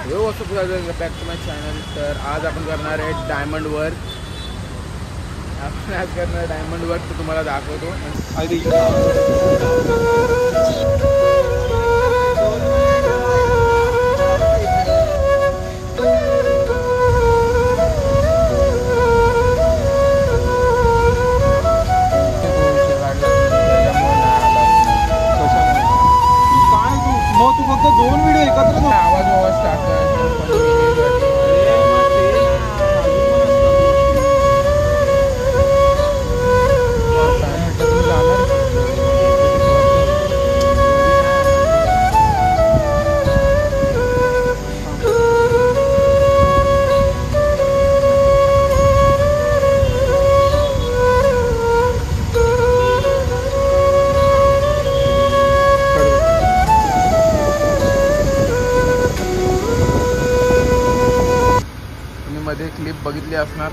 हो असं back to my channel. तर आज आपण करणार आहे डायमंड वर्क. आपण आज करणार डायमंड वर्क, तर तुम्हाला दाखवतो. तू फक्त 2 व्हिडिओ एकत्र आवाज टाकत मध्ये क्लिप बघितली असणार.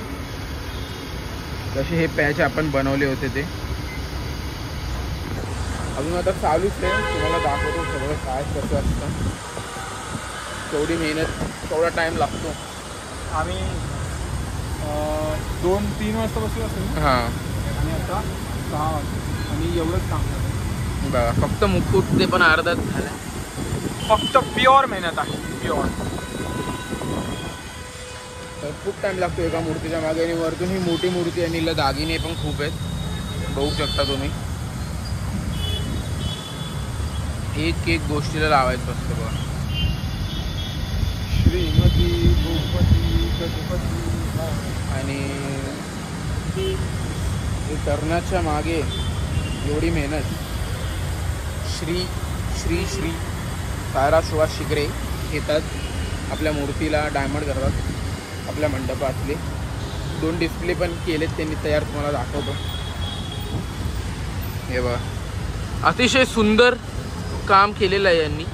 तसे हे पॅच आपण बनवले होते ते अजून आता चालूच आहे. तुम्हाला दाखवतो सगळं काय कसं असतं. तेवढी मेहनत, तेवढा टाइम लागतो. आम्ही 2-3 वाजता बसलो असेल. हां, आणि आता 6 वाजता आणि एवढंच काम करतो बघा. फक्त मुकुट ते पण अर्धाच झालं. फक्त प्युअर मेहनत आहे, प्युअर. तर खूप टाइम लागतो एका मूर्तीच्या मागे. आणि वरतून ही मोठी मूर्ती आणि हिला दागिने पण खूप आहेत, बघू शकता तुम्ही. एक गोष्टीला लावायचं असतं बघा. श्रीमती भूपती गणपती. आणि हे करण्याच्या मागे एवढी मेहनत. श्री श्री श्री सायरा सुहास शिगरे येतात, आपल्या मूर्तीला डायमंड करतात. आपल्या मंडपातले 2 डिस्प्ले पण केलेत त्यांनी तयार, तुम्हाला दाखवतो. हे बघा, अतिशय सुंदर काम केलेलं आहे यांनी.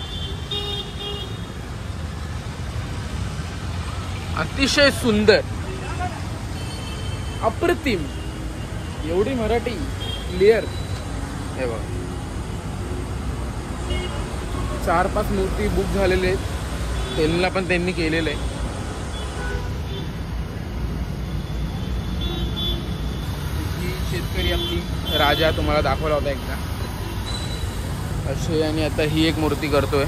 अतिशय सुंदर, अप्रतिम. एवढी मराठी क्लिअर. हे बघा, 4-5 मूर्ती बुक झालेले आहेत. त्यांना पण त्यांनी केलेलं आहे. शेतकरी आपली राजा तुम्हाला दाखवला होता एकदा असे. आणि आता ही एक मूर्ती करतोय.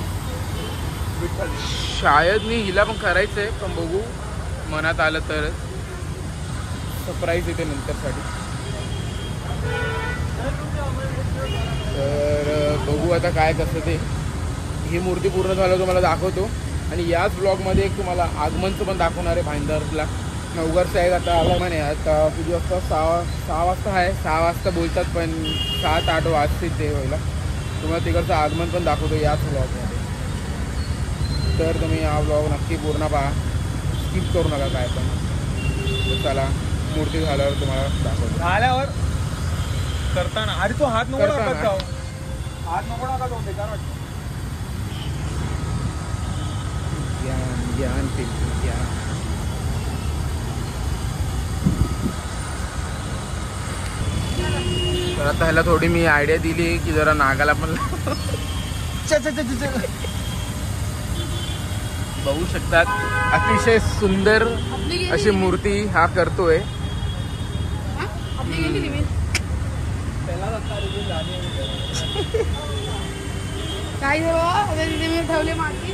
शायद मी हिला पण करायचं आहे, पण बघू मनात आलं तर सरप्राईज येते नंतरसाठी. तर बघू आता काय कसं ते. ही मूर्ती पूर्ण झालं तुम्हाला दाखवतो. आणि याच ब्लॉगमध्ये एक तुम्हाला आगमनचं पण दाखवणार आहे. भाईंदरला नवघरचं आहे. आता आगमन आहे. आता किती वाजता? 6 वाजता आहे. 6 वाजता बोलतात, पण 7-8 वाजते ते व्हायला. तुम्हाला तिकडचं आगमन पण दाखवतो याच ब्लॉगमध्ये. तर तुम्ही हा ब्लॉग नक्की पूर्ण पहा, स्किप करू नका काय पण. तर चला, मूर्ती झाल्यावर तुम्हाला दाखवतो. झाल्यावर करताना. अरे तो हात नको टाकत जाऊ, हात नको टाकत जाऊ, बेकार वाटतं. ज्ञान ज्ञान. तर आता ह्याला थोडी मी आयडिया दिली की जरा नागाला पण बघू शकतात. अतिशय सुंदर अशी मूर्ती हा करतोय. काय मी ठेवले माती.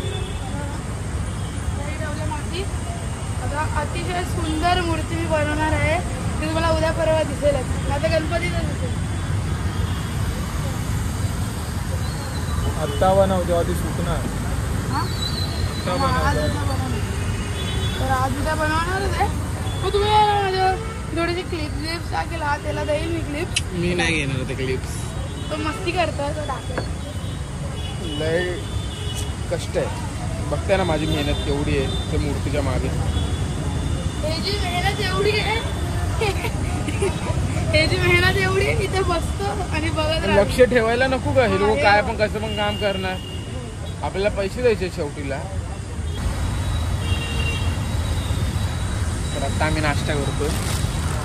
आता अतिशय सुंदर मूर्ती मी बनवणार आहे. ती तुम्हाला उद्या परवा दिसेलच. आता गणपतीच दिसेल. आत्ता बनव तेव्हा ती सुकणार. तर आज उद्या बनवणारच आहे. मग तुम्ही माझ्या थोडेसे क्लिप्स टाकेल. हा त्याला देईल मी क्लिप्स. मी नाही घेणार होते क्लिप्स. तो मस्ती करतोय, तो टाकेल. लय कष्ट आहे. बघताय ना माझी मेहनत केवढी आहे त्या मूर्तीच्या मागे. हे जी मेहनत एवढी आहे, हे जी मेहनत एवढी इथे बसतो आणि बघत लक्ष ठेवायला नको का? हे लोक काय पण कसं पण काम करणार. आपल्याला पैसे द्यायचे शेवटीला. तर आता आम्ही नाश्ता करतो.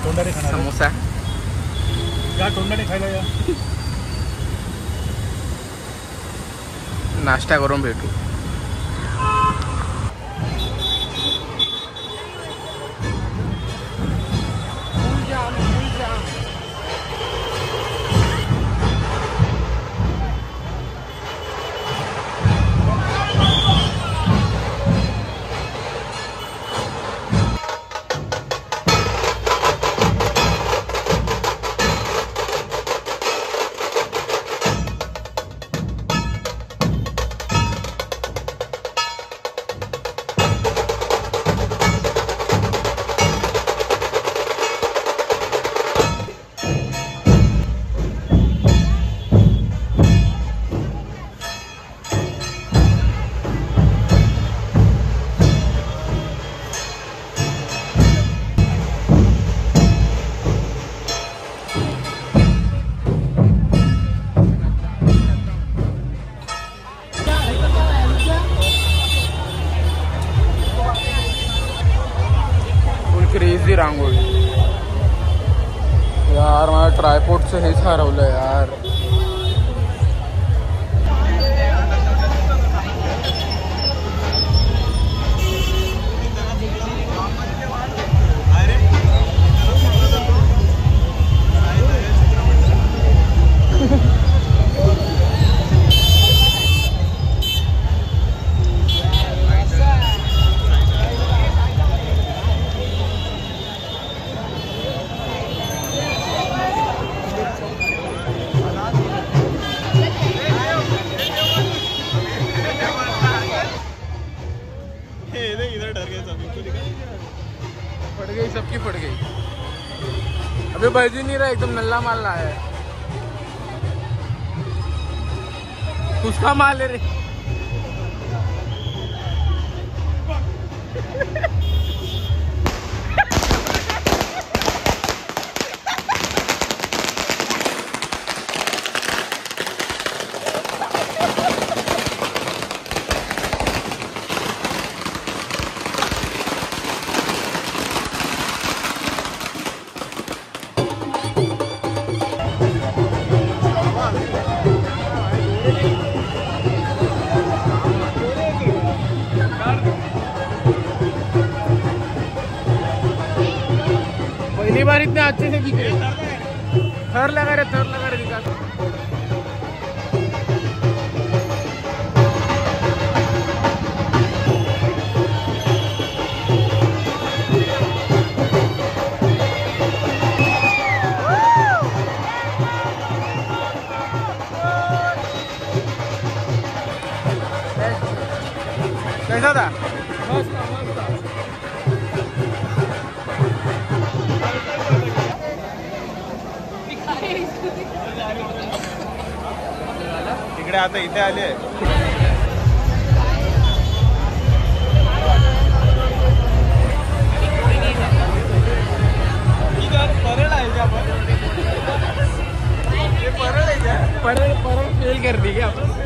तोंडाने खाणार समोसा. या तोंडाने खायला या. नाश्ता करून भेटू. क्रेझी रांगोळी यार. मला ट्रायपॉडचं हेच हरवलं यार. फट गई, सबकी फट गई. अबे बज ही नहीं रहा, एकदम नल्ला माल रहा है. उसका माल है रे. पहली बार इतने अच्छे से दिख रहे. थर लगा रहे दिखा. कैसा था? इकडे आता इथे आले. परळ आहे का आपण? परळ आहे का? परळ फेल कर दी क्या आपण?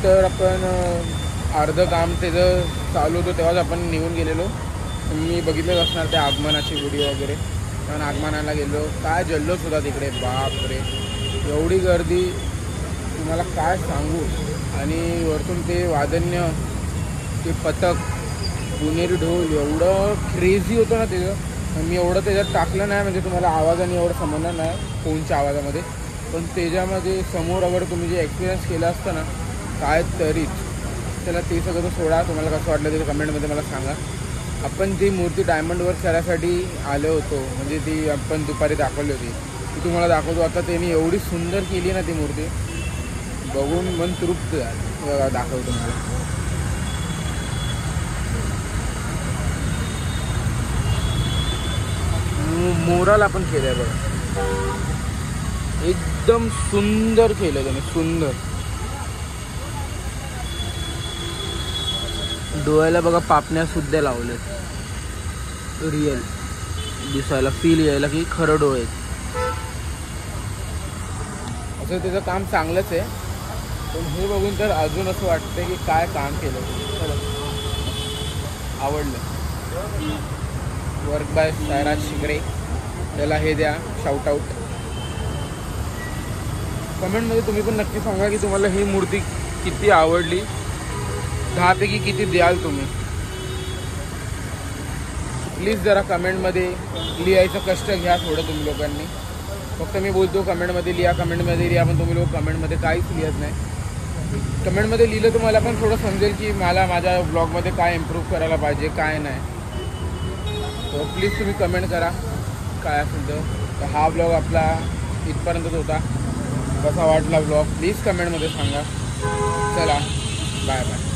तर आपण अर्धं काम त्याचं चालू होतं तेव्हाच आपण निघून गेलेलो. मी बघितलंच असणार त्या आगमनाची व्हिडिओ वगैरे. कारण आगमनाला गेलो, काय जल्लोष होता तिकडे, बापरे एवढी गर्दी तुम्हाला काय सांगू. आणि वरतून ते वादन्य, ते पथक, पुणेरी ढोल एवढं क्रेझी होतं ना त्याचं. मी एवढं त्याच्यात टाकलं नाही म्हणजे तुम्हाला आवाजाने एवढं समजणार नाही फोनच्या आवाजामध्ये. पण त्याच्यामध्ये समोर अगर तुम्ही जे एक्सपिरियन्स केलं असतं ना काय तरीच. त्याला ते सगळं सोडा. तुम्हाला कसं वाटलं ते कमेंटमध्ये मला सांगा. आपण ती मूर्ती डायमंड वर्क करायसाठी आलो होतो, म्हणजे ती आपण दुपारी दाखवली होती ती तुम्हाला दाखवतो आता. त्यांनी एवढी सुंदर केली ना ती मूर्ती, बघून मन तृप्त आहे. दाखवतो तुम्हाला. मोराल आपण केलं आहे बघा, एकदम सुंदर केलं त्याने, सुंदर. डोळ्याला बघा पापण्या सुद्धा लावल्यात, रिअल दिसायला, फील यायला की खरं डोळे आहेत. असं त्याचं काम चांगलंच आहे. पण हे बघून तर अजून असं वाटतं की काय काम केलं. आवडलं. वर्क बाय सायराज शिगरे, त्याला हे द्या शाउट आउट. कमेंटमध्ये तुम्ही पण नक्की सांगा की तुम्हाला ही मूर्ती किती आवडली, 10 पैकी किती द्याल तुम्ही. प्लीज जरा कमेंटमध्ये लिहायचं कष्ट घ्या थोडं तुम्ही लोकांनी. फक्त मी बोलतो कमेंटमध्ये लिहा, कमेंटमध्ये लिहा, पण तुम्ही लोक कमेंटमध्ये काहीच लिहत नाही. कमेंटमध्ये लिहिलं तर मला पण थोडं समजेल की मला माझ्या ब्लॉगमध्ये काय इम्प्रूव्ह करायला पाहिजे, काय नाही. तर प्लीज तुम्ही कमेंट करा काय असेल तर. हा ब्लॉग आपला इथपर्यंतच होता. कसा वाटला ब्लॉग प्लीज कमेंटमध्ये सांगा. चला बाय बाय.